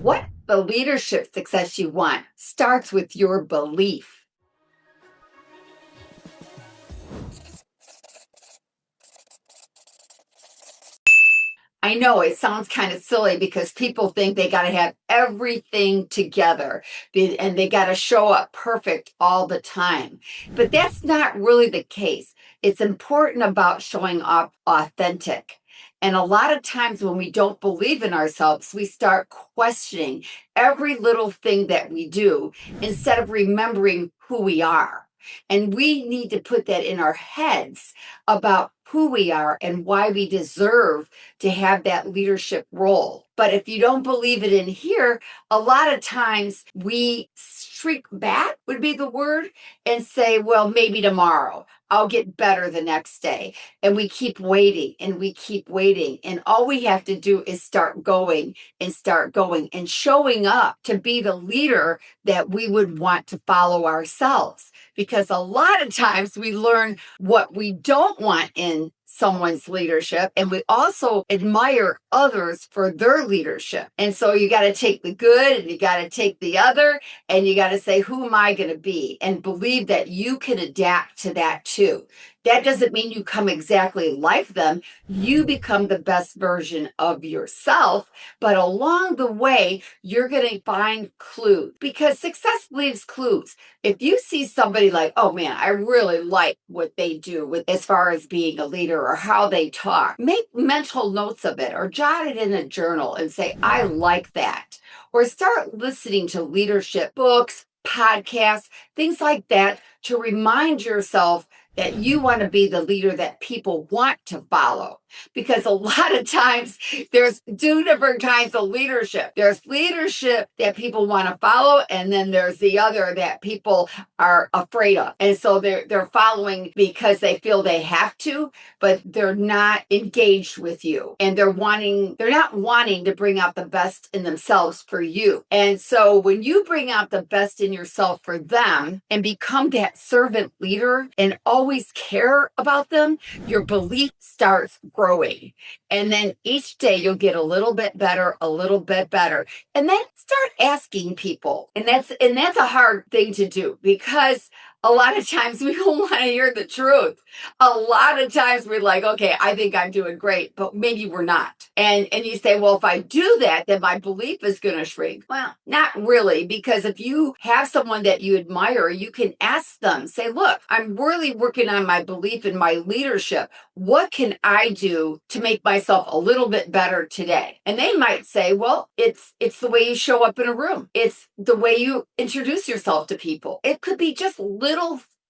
What the leadership success you want starts with your belief. I know it sounds kind of silly because people think they got to have everything together and they got to show up perfect all the time. But that's not really the case. It's important about showing up authentic. And a lot of times when we don't believe in ourselves, we start questioning every little thing that we do instead of remembering who we are. And we need to put that in our heads about who we are and why we deserve to have that leadership role. But if you don't believe it in here, a lot of times we shrink back, would be the word, and say, well, maybe tomorrow. I'll get better the next day. And we keep waiting and we keep waiting. And all we have to do is start going and showing up to be the leader that we would want to follow ourselves. Because a lot of times we learn what we don't want in someone's leadership, and we also admire others for their leadership. And so you got to take the good and you got to take the other, and you got to say, who am I going to be? And believe that you can adapt to that too. That doesn't mean you come exactly like them. You become the best version of yourself, but along the way, you're going to find clues, because success leaves clues. If you see somebody like, oh man, I really like what they do with as far as being a leader or how they talk, make mental notes of it or jot it in a journal and say, I like that. Or start listening to leadership books, podcasts, things like that to remind yourself that you want to be the leader that people want to follow. Because a lot of times there's two different kinds of leadership. There's leadership that people want to follow, and then there's the other that people are afraid of. And so they're following because they feel they have to, but they're not engaged with you. And they're not wanting to bring out the best in themselves for you. And so when you bring out the best in yourself for them and become that servant leader and always care about them, your belief starts growing. And then each day you'll get a little bit better, and then start asking people. And that's a hard thing to do, because a lot of times we don't want to hear the truth. A lot of times we're like, okay, I think I'm doing great, but maybe we're not. And you say, well, if I do that, then my belief is going to shrink. Well, not really, because if you have someone that you admire, you can ask them, say, look, I'm really working on my belief in my leadership. What can I do to make myself a little bit better today? And they might say, well, it's the way you show up in a room. It's the way you introduce yourself to people. It could be just little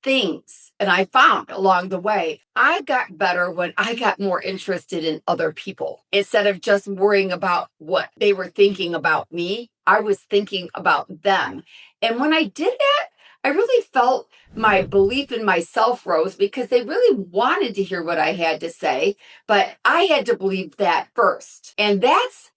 things. And I found along the way, I got better when I got more interested in other people. Instead of just worrying about what they were thinking about me, I was thinking about them. And when I did that, I really felt my belief in myself rose, because they really wanted to hear what I had to say, but I had to believe that first. And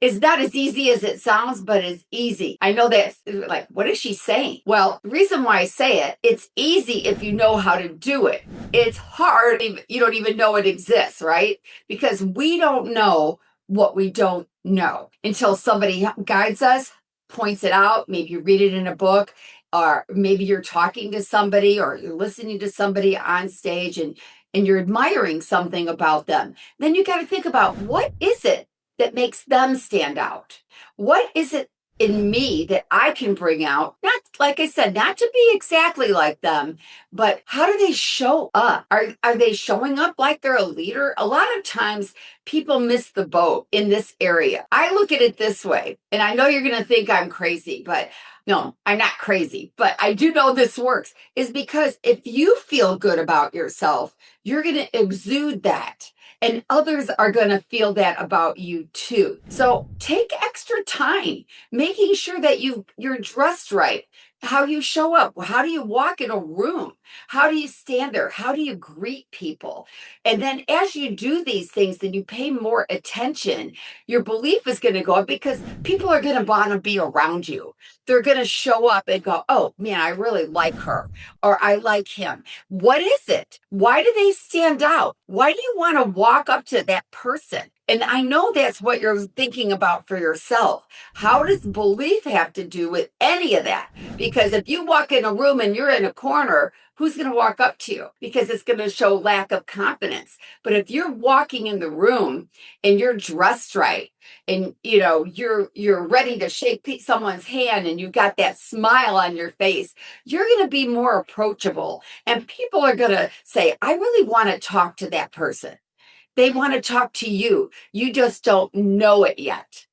is not as easy as it sounds, but it's easy. I know that's like, what is she saying? Well, the reason why I say it's easy if you know how to do it. It's hard if you don't even know it exists, right? Because we don't know what we don't know until somebody guides us, points it out. Maybe you read it in a book, or maybe you're talking to somebody or you're listening to somebody on stage and you're admiring something about them. Then you got to think about, what is it that makes them stand out? What is it in me that I can bring out? Not, like I said, not to be exactly like them, but how do they show up? Are they showing up like they're a leader? A lot of times people miss the boat in this area. I look at it this way, and I know you're going to think I'm crazy, but no, I'm not crazy, but I do know this works, is because if you feel good about yourself, you're going to exude that. And others are going to feel that about you too. So take extra time making sure that you're dressed right, how you show up, how do you walk in a room, how do you stand there, how do you greet people. And then as you do these things, then you pay more attention. Your belief is going to go up, because people are going to want to be around you. They're going to show up and go, oh man, I really like her, or I like him. What is it? Why do they stand out? Why do you want to walk up to that person? And I know that's what you're thinking about for yourself. How does belief have to do with any of that? Because if you walk in a room and you're in a corner, who's going to walk up to you? Because it's going to show lack of confidence. But if you're walking in the room and you're dressed right, and you're ready to shake someone's hand and you got that smile on your face, you're going to be more approachable, and people are going to say, I really want to talk to that person. They want to talk to you. You just don't know it yet.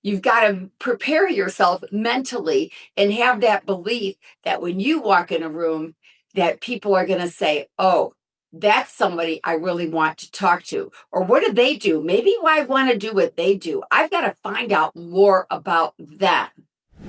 You've got to prepare yourself mentally and have that belief that when you walk in a room, that people are going to say, oh, that's somebody I really want to talk to. Or what do they do? Maybe I want to do what they do. I've got to find out more about them.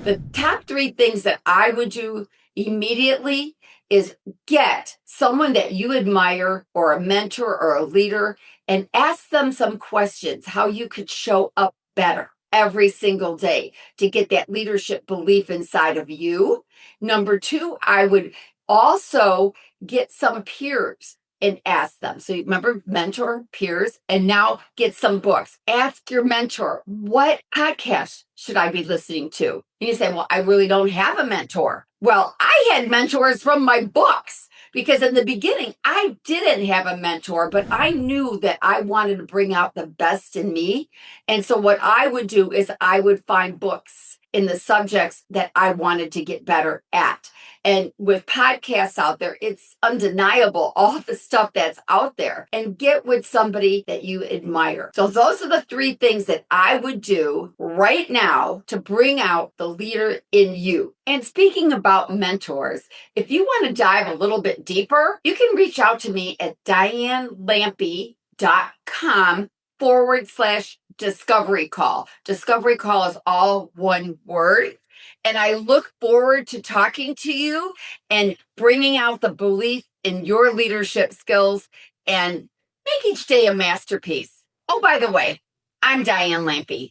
The top three things that I would do immediately is get someone that you admire or a mentor or a leader and ask them some questions how you could show up better every single day to get that leadership belief inside of you. Number two, I would also get some peers and ask them. So you remember mentor, peers, and now get some books. Ask your mentor, what podcast should I be listening to? And you say, well, I really don't have a mentor. Well, I had mentors from my books because in the beginning, I didn't have a mentor, but I knew that I wanted to bring out the best in me. And so what I would do is I would find books in the subjects that I wanted to get better at. And with podcasts out there, it's undeniable all the stuff that's out there, and get with somebody that you admire. So those are the three things that I would do right now to bring out the leader in you. And speaking about mentors, if you want to dive a little bit deeper, you can reach out to me at DianeLampe.com/discovery call. Discovery call is all one word. And I look forward to talking to you and bringing out the belief in your leadership skills and make each day a masterpiece. Oh, by the way, I'm Diane Lampe.